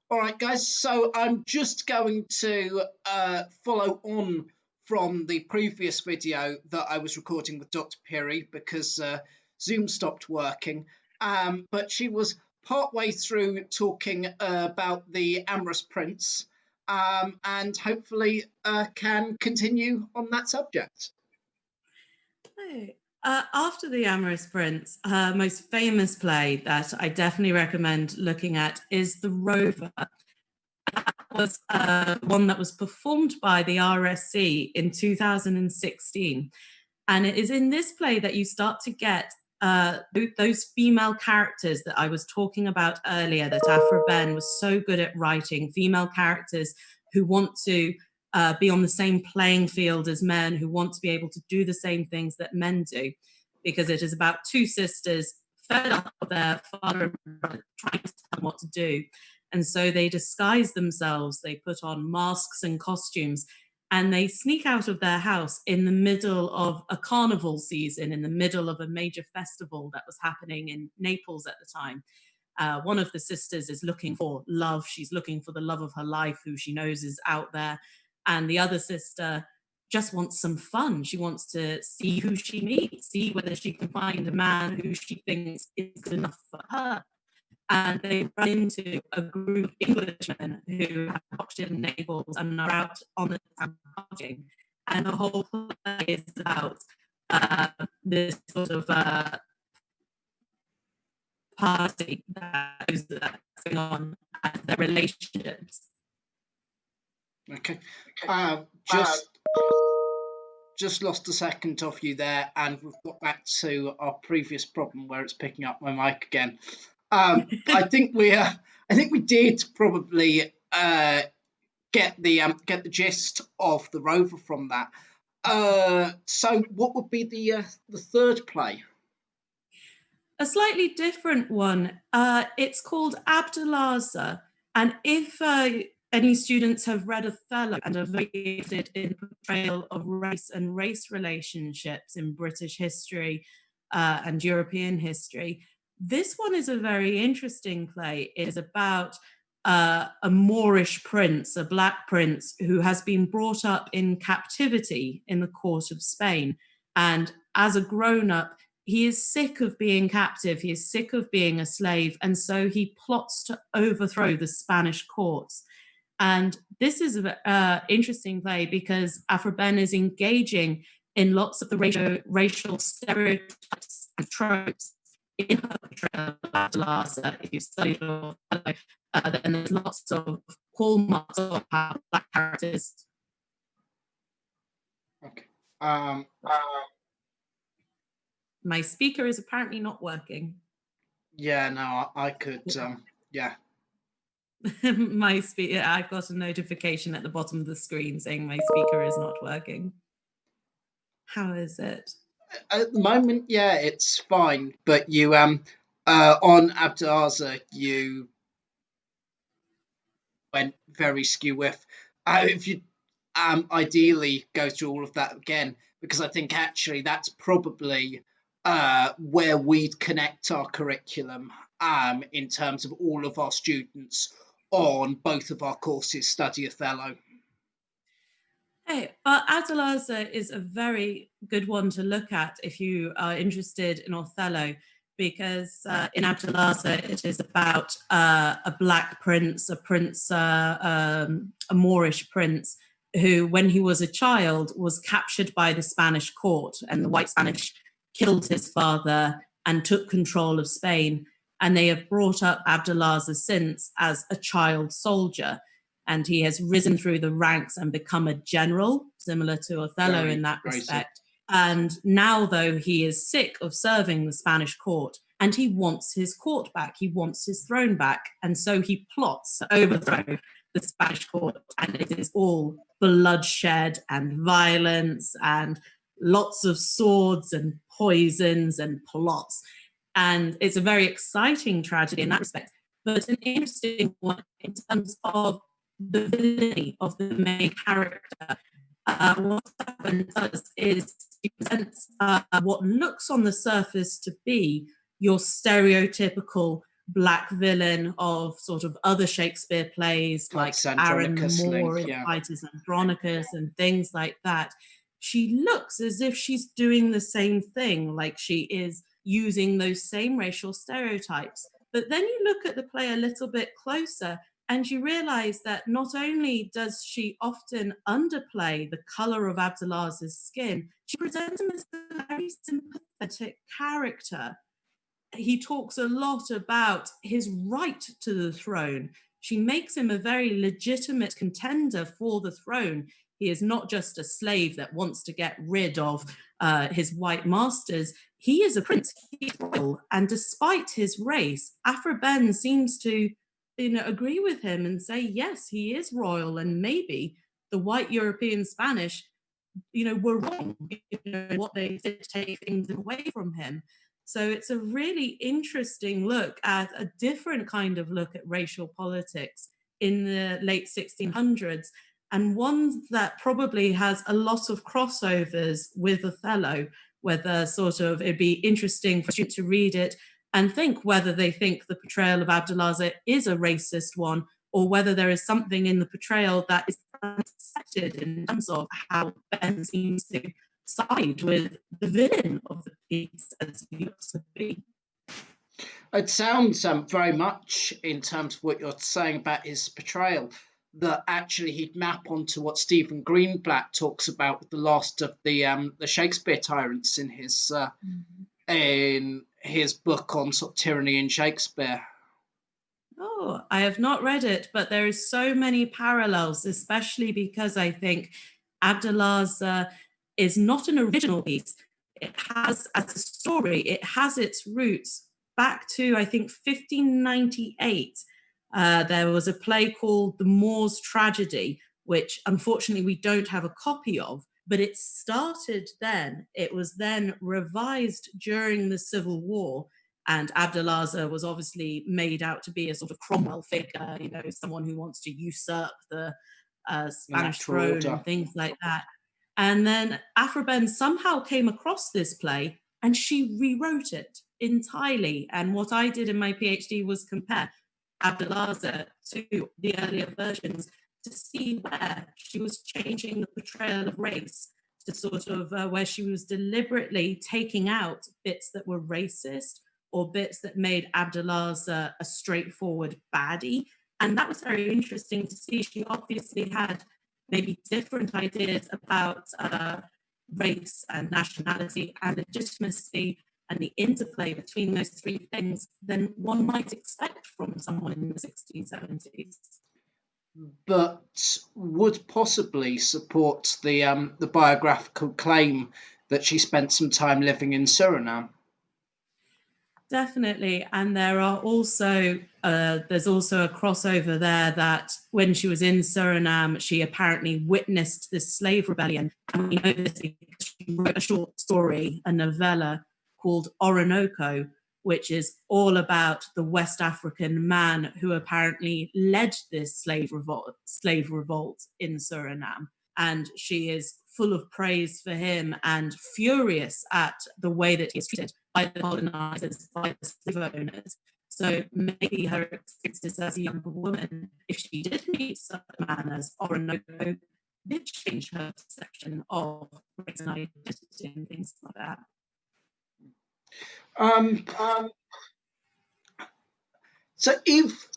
All right, guys. So I'm just going to follow on from the previous video that I was recording with Dr. Pirie because Zoom stopped working. But she was partway through talking about the Amorous Prince, and hopefully can continue on that subject. Hey. After The Amorous Prince, her most famous play that I definitely recommend looking at is The Rover. That was one that was performed by the RSC in 2016. And it is in this play that you start to get those female characters that I was talking about earlier, that Aphra Behn was so good at writing, female characters who want to be on the same playing field as men, who want to be able to do the same things that men do, because it is about two sisters fed up with their father and brother trying to tell them what to do. And so they disguise themselves, they put on masks and costumes, and they sneak out of their house in the middle of a carnival season, in the middle of a major festival that was happening in Naples at the time. One of the sisters is looking for love. She's looking for the love of her life, who she knows is out there. And the other sister just wants some fun. She wants to see who she meets, see whether she can find a man who she thinks is good enough for her. And they run into a group of Englishmen who have watched in Naples and are out on the town partying. And the whole play is about this sort of party that's going on and their relationships. Okay. Just lost a second of you there, and we've got back to our previous problem where it's picking up my mic again. I think we did probably get the gist of the Rover from that. So what would be the third play? A slightly different one. It's called Abdulazza, and if any students have read Othello and are very interested in the portrayal of race and race relationships in British history and European history, this one is a very interesting play. It is about a Moorish prince, a black prince, who has been brought up in captivity in the court of Spain. And as a grown-up, he is sick of being captive, he is sick of being a slave, and so he plots to overthrow the Spanish courts. And this is an interesting play because Aphra Behn is engaging in lots of the racial stereotypes and tropes in her portrayal of Abdulazza. If you studied Othello, then there's lots of hallmarks of how black characters. Okay. My speaker is apparently not working. Yeah, no, I could. Yeah. My speaker. I've got a notification at the bottom of the screen saying my speaker is not working. How is it? At the moment, yeah, it's fine. But you on Abdulazza, you went very skew with. If you ideally go through all of that again, because I think actually that's probably where we'd connect our curriculum in terms of all of our students on both of our courses study Othello. Hey, Abdulazza is a very good one to look at if you are interested in Othello, because in Abdulazza it is about a black prince, a Moorish prince, who, when he was a child, was captured by the Spanish court, and the white Spanish killed his father and took control of Spain. And they have brought up Abdulazza since as a child soldier. And he has risen through the ranks and become a general, similar to Othello in that respect. And now, though, he is sick of serving the Spanish court and he wants his court back. He wants his throne back. And so he plots to overthrow the Spanish court. And it is all bloodshed and violence and lots of swords and poisons and plots. And it's a very exciting tragedy in that respect, but an interesting one in terms of the villainy of the main character. What Behn does is she presents what looks on the surface to be your stereotypical black villain of sort of other Shakespeare plays like Aaron Andronicus Moore link, in yeah. Titus Andronicus and things like that. She looks as if she's doing the same thing, like she is using those same racial stereotypes. But then you look at the play a little bit closer and you realize that not only does she often underplay the color of Abdullah's skin, she presents him as a very sympathetic character. He talks a lot about his right to the throne. She makes him a very legitimate contender for the throne. He is not just a slave that wants to get rid of his white masters. He is a prince, he's royal, and despite his race, Aphra Behn seems to, agree with him and say, yes, he is royal, and maybe the white European Spanish, were wrong, what they did to take things away from him. So it's a really interesting look at a different kind of look at racial politics in the late 1600s, and one that probably has a lot of crossovers with Othello, whether sort of it'd be interesting for you to read it and think whether they think the portrayal of Abdullah is a racist one, or whether there is something in the portrayal that is unexpected in terms of how Ben seems to side with the villain of the piece as he looks to be. It sounds very much, in terms of what you're saying about his portrayal, that actually he'd map onto what Stephen Greenblatt talks about with the last of the Shakespeare tyrants in his book on sort of tyranny in Shakespeare. Oh, I have not read it, but there is so many parallels, especially because I think Abdullah's is not an original piece. It has, as a story, it has its roots back to, I think, 1598. There was a play called The Moor's Tragedy, which unfortunately we don't have a copy of, but it started then. It was then revised during the Civil War. And Abdullah was obviously made out to be a sort of Cromwell figure, someone who wants to usurp the Spanish throne and things like that. And then Aphra Behn somehow came across this play and she rewrote it entirely. And what I did in my PhD was compare Abdullah to the earlier versions to see where she was changing the portrayal of race, to sort of where she was deliberately taking out bits that were racist or bits that made Abdullah a straightforward baddie. And that was very interesting to see. She obviously had maybe different ideas about race and nationality and legitimacy and the interplay between those three things than one might expect from someone in the 1670s. But would possibly support the biographical claim that she spent some time living in Suriname. Definitely, and there's also a crossover there that when she was in Suriname, she apparently witnessed this slave rebellion, and we know this because she wrote a short story, a novella called Orinoco, which is all about the West African man who apparently led this slave revolt in Suriname, and she is full of praise for him and furious at the way that he is treated by the colonizers, by the slave owners. So maybe her experiences as a younger woman, if she did meet such a man as Orinoco, did change her perception of race and identity and things like that. So if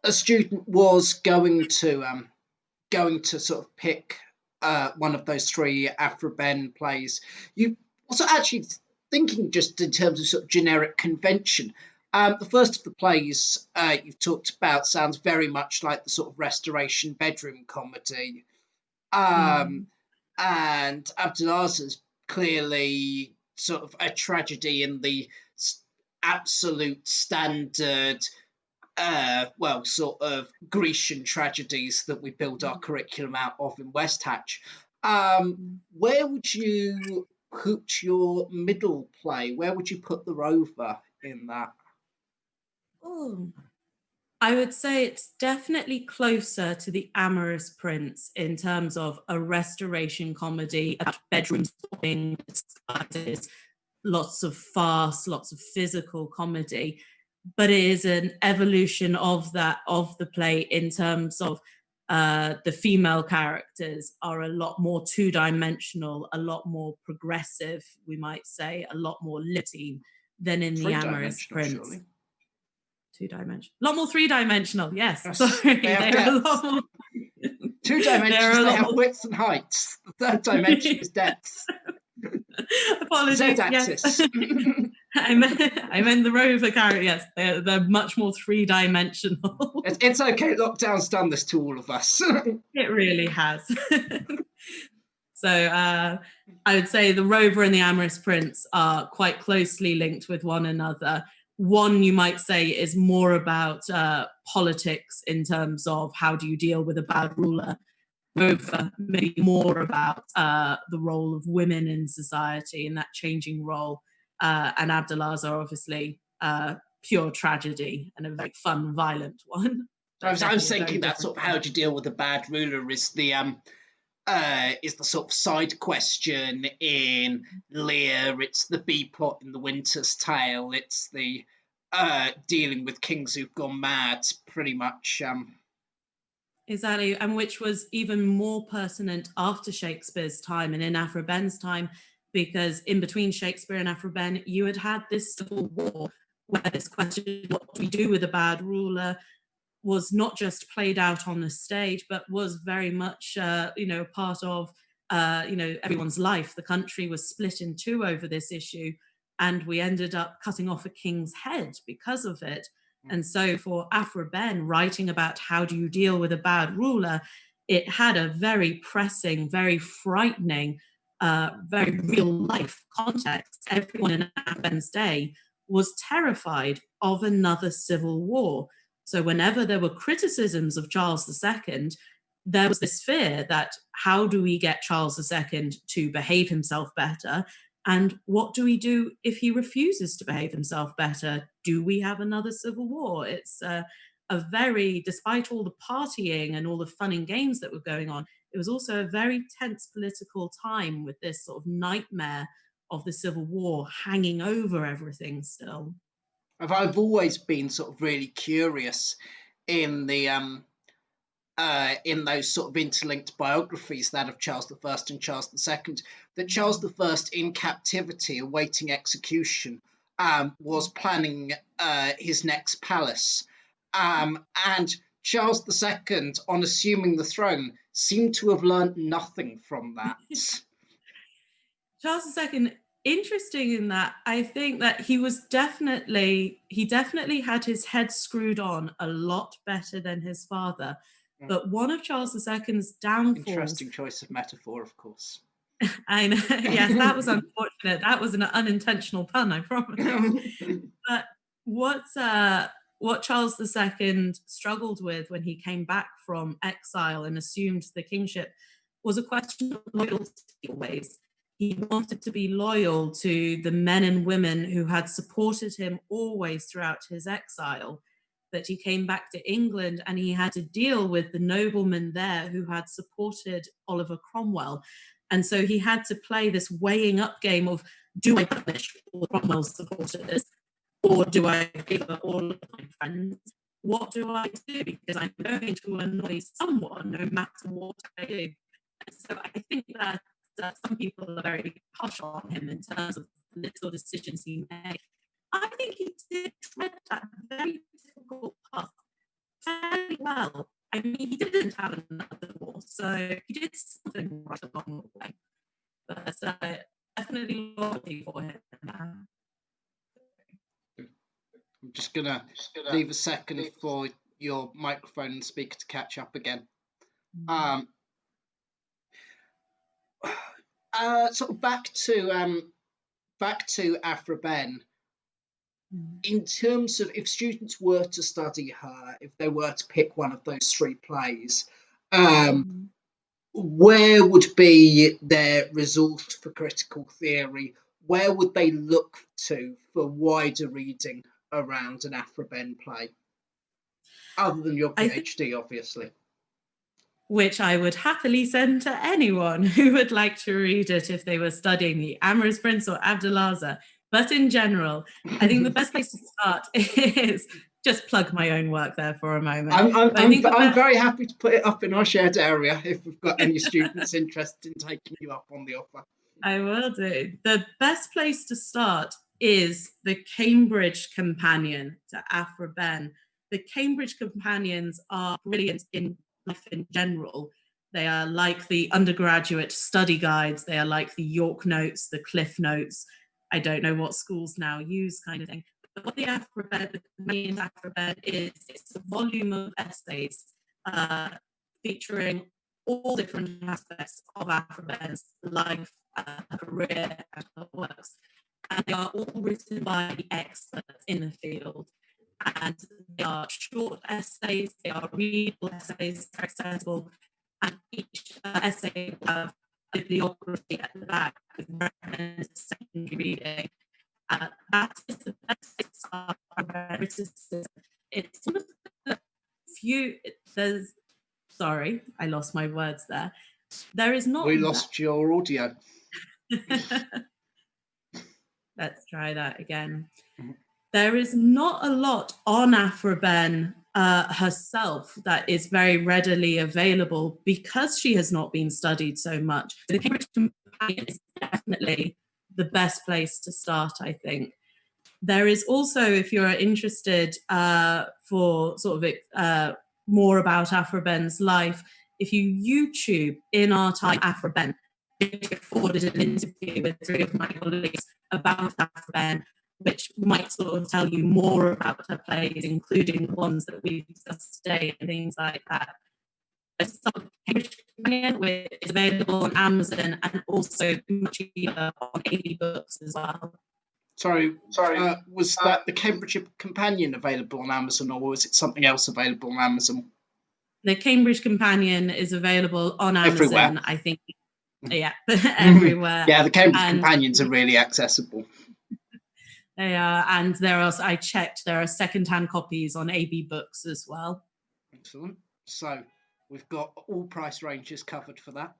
a student was going to sort of pick one of those three Aphra Behn plays, you also actually thinking just in terms of sort of generic convention. The first of the plays you've talked about sounds very much like the sort of Restoration bedroom comedy. And Abdullah's is clearly sort of a tragedy in the absolute standard, sort of Grecian tragedies that we build our curriculum out of in West Hatch. Where would you put your middle play? Where would you put the Rover in that? Oh, I would say it's definitely closer to the Amorous Prince in terms of a restoration comedy about bedroom swapping, lots of farce, lots of physical comedy. but it is an evolution of the play in terms of the female characters are a lot more two-dimensional, a lot more progressive, we might say, a lot more libertine than in the Amorous Three-dimensional, Prince. surely. Two-dimensional. A lot more three-dimensional, yes. Yes, Sorry, they have they're a depth. lot more... Two dimensions, they have more... width and heights. The third dimension is depth. Apologies, Z-axis. yes. I meant the rover character. Yes, they're much more three-dimensional. It's okay. Lockdown's done this to all of us. It really has. So I would say the rover and the amorous prince are quite closely linked with one another. One, you might say, is more about politics in terms of how do you deal with a bad ruler. Rover, maybe more about the role of women in society and that changing role. And Abdulah's are obviously pure tragedy and a very fun, violent one. I was thinking that sort of how do you deal with a bad ruler is the sort of side question in Lear. It's the B plot in The Winter's Tale. It's the dealing with kings who've gone mad, pretty much. Exactly, and which was even more pertinent after Shakespeare's time and in Aphra Behn's time, because in between Shakespeare and Aphra Behn, you had this civil war where this question, what do we do with a bad ruler, was not just played out on the stage, but was very much, part of, everyone's life. The country was split in two over this issue, and we ended up cutting off a king's head because of it. And so for Aphra Behn, writing about how do you deal with a bad ruler, it had a very pressing, very frightening, very real life context. Everyone in Aphra Behn's day was terrified of another civil war. So whenever there were criticisms of Charles II, there was this fear that how do we get Charles II to behave himself better? And what do we do if he refuses to behave himself better? Do we have another civil war? It's a very, despite all the partying and all the fun and games that were going on, it was also a very tense political time with this sort of nightmare of the Civil War hanging over everything still. I've always been sort of really curious in the in those sort of interlinked biographies, that of Charles I and Charles II, that Charles I in captivity awaiting execution was planning his next palace. And Charles II, on assuming the throne, seemed to have learnt nothing from that. Charles II, interesting in that I think that he definitely had his head screwed on a lot better than his father. But one of Charles II's downfalls... Interesting choice of metaphor, of course. I know, yes, that was unfortunate. That was an unintentional pun, I promise. But what Charles II struggled with when he came back from exile and assumed the kingship was a question of loyalty always. He wanted to be loyal to the men and women who had supported him always throughout his exile. But he came back to England and he had to deal with the noblemen there who had supported Oliver Cromwell. And so he had to play this weighing up game of, do I punish all Cromwell's supporters or do I give up all of my friends? What do I do? Because I'm going to annoy someone no matter what I do. And so I think that some people are very harsh on him in terms of the little decisions he made. I think he did tread that very difficult path fairly well. I mean, he didn't have another war, so he did something right along the way. But definitely loyalty for him. I'm just going to leave a second for your microphone and speaker to catch up again. Sort of back to Aphra Behn. In terms of if students were to study her, if they were to pick one of those three plays, where would be their resource for critical theory? Where would they look to for wider reading around an Aphra Behn play? Other than your PhD, obviously. Which I would happily send to anyone who would like to read it if they were studying the Amorous Prince or Abdullah. But in general, I think the best place to start is just plug my own work there for a moment. I'm very happy to put it up in our shared area if we've got any students interested in taking you up on the offer. I will do. The best place to start is the Cambridge Companion to Aphra Behn. The Cambridge Companions are brilliant in life in general. They are like the undergraduate study guides. They are like the York Notes, the Cliff Notes. I don't know what schools now use, kind of thing. But what the Aphra Behn, the main Aphra Behn is, it's a volume of essays featuring all different aspects of Aphra Behn's life, career, and her works. And they are all written by experts in the field. And they are short essays, they are readable essays, they're accessible, and each essay will have a bibliography at the back with recommended secondary reading. That is the best criticism. It's one of the few, sorry, I lost my words there. There is not. We lost your audio. Let's try that again. There is not a lot on Aphra Behn herself that is very readily available because she has not been studied so much. The Cambridge Companion is definitely the best place to start, I think. There is also, if you're interested for sort of more about Aphra Behn's life, if you YouTube In Our Time Aphra Behn, I recorded an interview with 3 of my colleagues about Aphra Behn, which might sort of tell you more about her plays, including the ones that we've discussed today and things like that. Cambridge Companion, which is available on Amazon and also much cheaper on AB Books as well. Sorry, was that the Cambridge Companion available on Amazon, or was it something else available on Amazon? The Cambridge Companion is available on Amazon, everywhere. I think. Yeah, everywhere. Yeah, the Cambridge Companions are really accessible. They are, and there are. I checked. There are second-hand copies on AB Books as well. Excellent. So we've got all price ranges covered for that.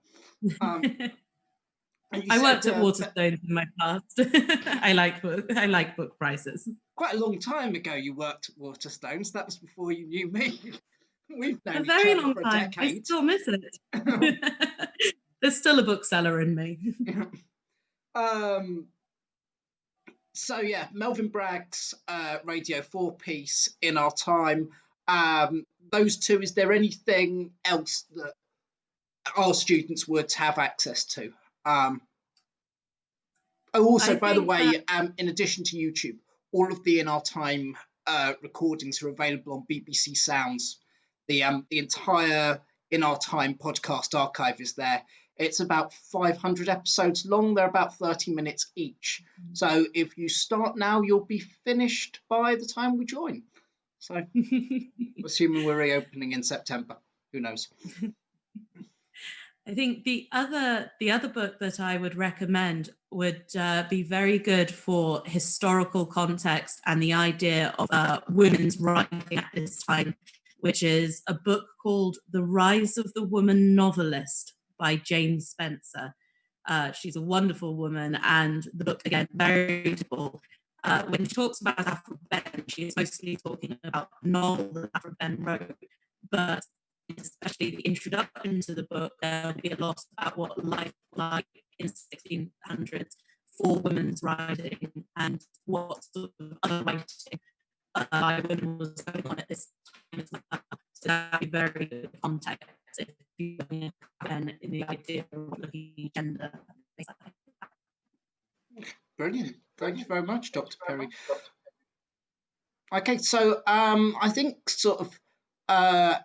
I worked at Waterstones in my past. I like book prices. Quite a long time ago, you worked at Waterstones. That was before you knew me. We've known a very each other long for a time. decade. I still miss it. There's still a bookseller in me. So yeah, Melvyn Bragg's Radio 4-piece In Our Time. Those two. Is there anything else that our students would have access to? Also, by the way, in addition to YouTube, all of the In Our Time recordings are available on BBC Sounds. The entire In Our Time podcast archive is there. It's about 500 episodes long. They're about 30 minutes each. So if you start now, you'll be finished by the time we join. So assuming we're reopening in September, who knows? I think the other book that I would recommend would be very good for historical context and the idea of women's writing at this time, which is a book called The Rise of the Woman Novelist by Jane Spencer. She's a wonderful woman, and the book, again, very readable. When she talks about Aphra Behn, she is mostly talking about a novel that Aphra Behn wrote, but especially the introduction to the book, there'll be a lot about what life was like in the 1600s for women's writing and what sort of other writing by women was going on at this time as well. So that would be very good context if you're in the idea of looking at gender. Brilliant. Thank you very much, Dr. Pirie. Okay, so I think sort of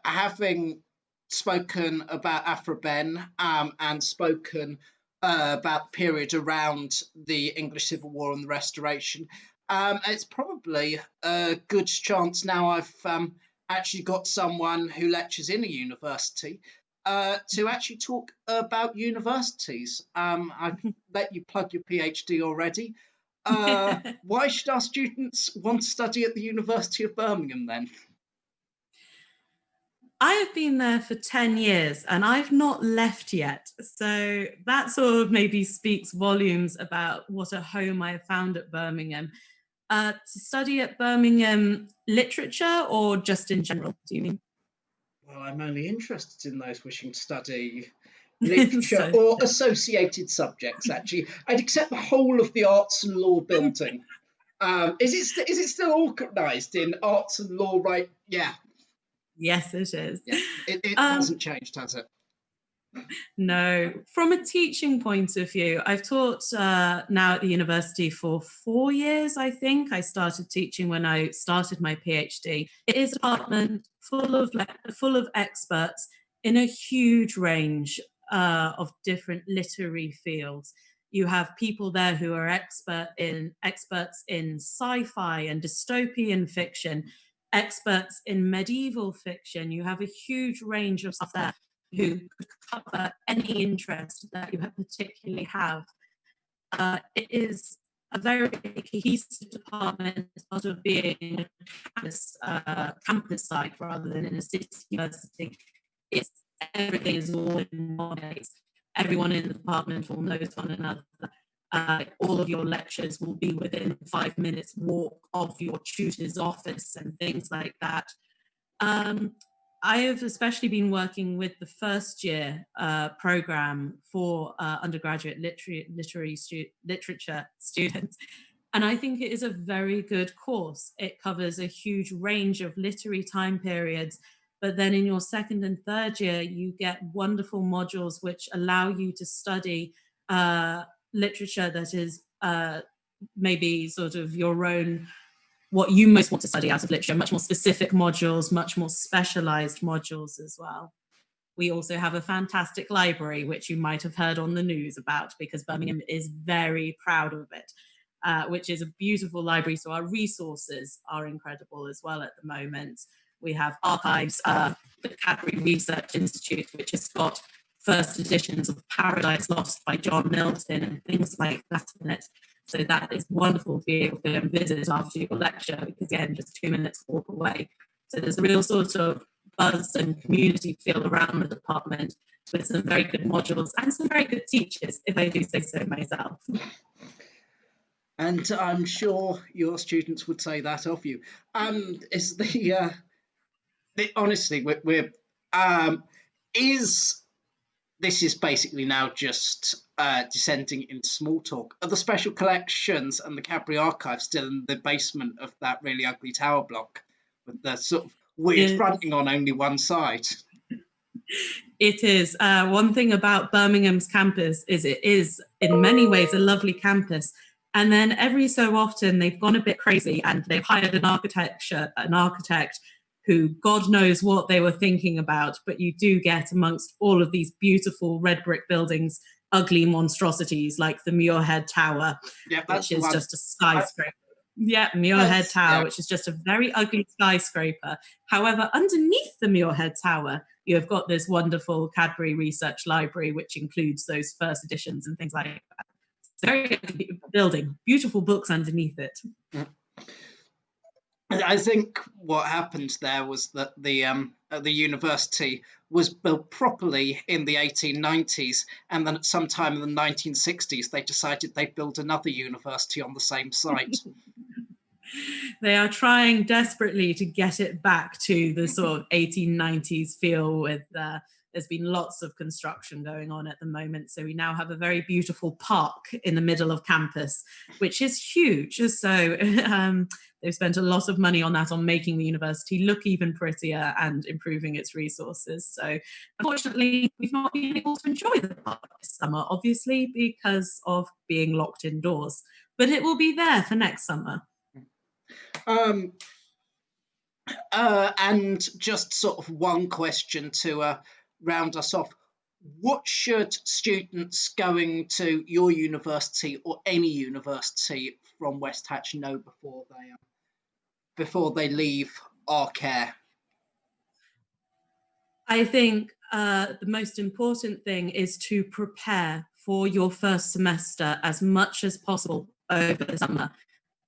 having spoken about Aphra Behn and spoken about the period around the English Civil War and the Restoration, it's probably a good chance now I've actually got someone who lectures in a university to actually talk about universities. I've let you plug your PhD already. Why should our students want to study at the University of Birmingham then? I have been there for 10 years and I've not left yet. So that sort of maybe speaks volumes about what a home I have found at Birmingham. To study at Birmingham literature or just in general, do you mean? Well, I'm only interested in those wishing to study literature So, or associated subjects, actually. I'd accept the whole of the arts and law building. Is it still organised in arts and law, right? Yeah, yes, it is. yeah. It Um, hasn't changed, has it? No, from a teaching point of view, I've taught now at the university for 4 years, I think. I started teaching when I started my PhD. It is a department full of experts in a huge range of different literary fields. You have people there who are experts in sci-fi and dystopian fiction, experts in medieval fiction. You have a huge range of stuff there who could cover any interest that you particularly have. It is a very cohesive department as part of being a campus site rather than in a city university. It's everything is all in one place. Everyone in the department all knows one another. All of your lectures will be within 5 minutes walk of your tutor's office and things like that. I have especially been working with the first year program for undergraduate literature students. And I think it is a very good course. It covers a huge range of literary time periods. But then in your second and third year, you get wonderful modules which allow you to study literature that is maybe sort of your own, what you most want to study out of literature, much more specific modules, much more specialized modules as well. We also have a fantastic library, which you might have heard on the news about because Birmingham is very proud of it, which is a beautiful library. So our resources are incredible as well at the moment. We have archives, the Cadbury Research Institute, which has got first editions of Paradise Lost by John Milton and things like that in it. So that is wonderful to be able to visit after your lecture, because again, just 2 minutes walk away. So there's a real sort of buzz and community feel around the department with some very good modules and some very good teachers, if I do say so myself. And I'm sure your students would say that of you. Is honestly, we're is this is basically now just descending into small talk. Are the special collections and the Cadbury archive still in the basement of that really ugly tower block with the sort of weird It, fronting on only one side? it is. One thing about Birmingham's campus is it is in many ways a lovely campus. And then every so often they've gone a bit crazy and they've hired an architect who God knows what they were thinking about, but you do get amongst all of these beautiful red brick buildings, ugly monstrosities like the Muirhead Tower, Yeah, that's which the is one. just a skyscraper. Yeah, Muirhead Tower, Yeah. which is just a very ugly skyscraper. However, underneath the Muirhead Tower, you have got this wonderful Cadbury Research Library, which includes those first editions and things like that. It's a very ugly building, beautiful books underneath it. I think what happened there was that the university was built properly in the 1890s, and then at some time in the 1960s they decided they'd build another university on the same site. They are trying desperately to get it back to the sort of 1890s feel with there's been lots of construction going on at the moment. So we now have a very beautiful park in the middle of campus, which is huge. So they've spent a lot of money on that, on making the university look even prettier and improving its resources. So unfortunately, we've not been able to enjoy the park this summer, obviously, because of being locked indoors. But it will be there for next summer. Um, and just sort of one question to round us off. What should students going to your university or any university from West Hatch know before they leave our care? I think the most important thing is to prepare for your first semester as much as possible over the summer.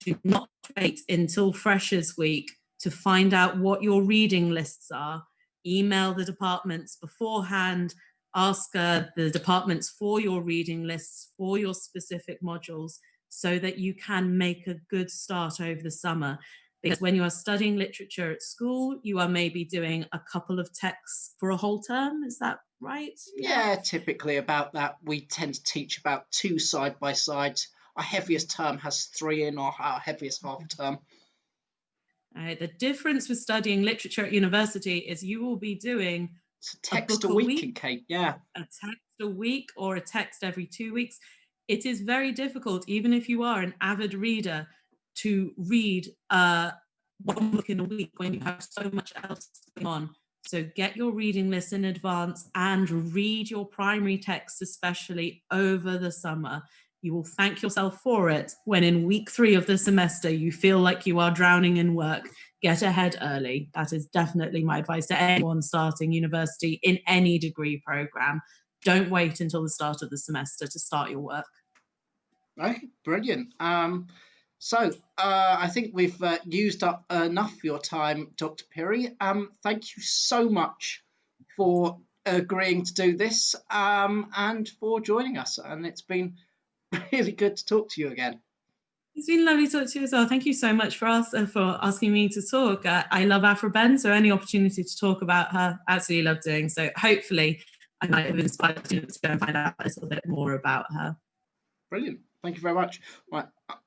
Do not wait until Freshers Week to find out what your reading lists are. email the departments beforehand, ask the departments for your reading lists for your specific modules so that you can make a good start over the summer. Because when you are studying literature at school, you are maybe doing a couple of texts for a whole term. Is that right? Yeah, typically about that. We tend to teach about 2 side by sides. Our heaviest term has 3 in, or our heaviest half term. The difference with studying literature at university is you will be doing It's a a text book a a week, week, Kate. Yeah. a text a week, or a text every 2 weeks. It is very difficult, even if you are an avid reader, to read one book in a week when you have so much else going on. So get your reading list in advance and read your primary texts, especially over the summer. You will thank yourself for it when in week 3 of the semester you feel like you are drowning in work. Get ahead early. That is definitely my advice to anyone starting university in any degree program. Don't wait until the start of the semester to start your work. Okay, brilliant. I think we've used up enough of your time, Dr. Pirie. Thank you so much for agreeing to do this, and for joining us. And it's been really good to talk to you again. It's been lovely to talk to you as well. Thank you so much for asking me to talk. I love Aphra Behn, so any opportunity to talk about her, absolutely love doing. So hopefully I might have inspired students to go and find out a little bit more about her. Brilliant. Thank you very much. Right.